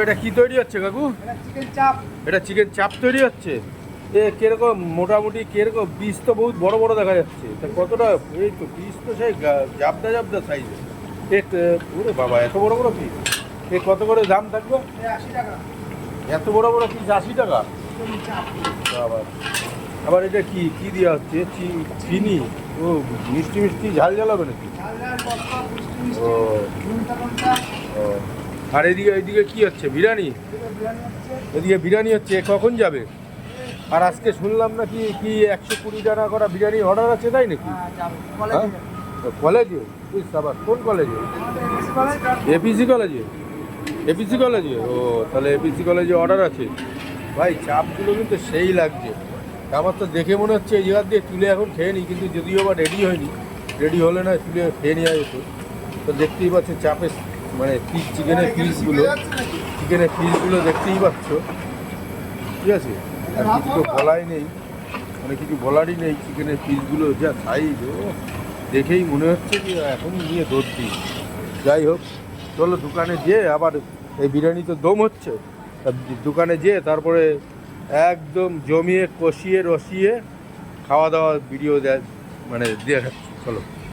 এটা কি তৈরি হচ্ছে কাকু? চিকেন চাপ। এটা চিকেন চাপ তৈরি হচ্ছে। এ কিরকম মোটামুটি কিরকম পিস তো বহুত বড় বড় দেখা যাচ্ছে, তা কতটা? এই তো পিস তো সেই জাবদা জাবদা সাইজের। ওরে বাবা, এত বড় বড় পিস! এ কত করে দাম থাকবে? 80 টাকা। এত বড় বড় পিস 80 টাকা? বাবা, আবার এটা কি কি দেওয়া হচ্ছে? চিনি? ও মিষ্টি মিষ্টি ঝাল ঝাল হবে নাকি? ও ও, আর এইদিকে কি হচ্ছে? বিরিয়ানি? এদিকে বিরিয়ানি হচ্ছে। কখন যাবে? আর আজকে শুনলাম নাকি কি 120 টাকা করা বিরিয়ানি অর্ডার আছে, তাই নাকি? হ্যাঁ, কলেজে? আবার কোন কলেজে? এপিসি কলেজে? এপিসি কলেজে? ও, তাহলে এপিসি কলেজে অর্ডার আছে। ভাই চাপগুলো কিন্তু সেই লাগছে। আমার তো দেখে মনে হচ্ছে এই জায়গা দিয়ে তুলে এখন খেয়ে নিই, কিন্তু যদিও বা রেডি হয়নি, রেডি হলে না তুলে খেয়ে নেওয়া যেত। তো দেখতেই পাচ্ছ চাপের মানে চিকেনের পিসগুলো দেখতেই পাচ্ছ। ঠিক আছে, আর কিছু তো বলাই নেই, মানে কিছু বলারই নেই। চিকেনের পিসগুলো যা সাইজ, ও দেখেই মনে হচ্ছে যে এখনই নিয়ে ধরছি। যাই হোক, চলো দোকানে যেয়ে আবার এই বিরিয়ানি তো দম হচ্ছে, দোকানে যেয়ে তারপরে একদম জমিয়ে কষিয়ে রসিয়ে খাওয়া দাওয়া ভিডিও দেয় মানে দেখাচ্ছি। চলো।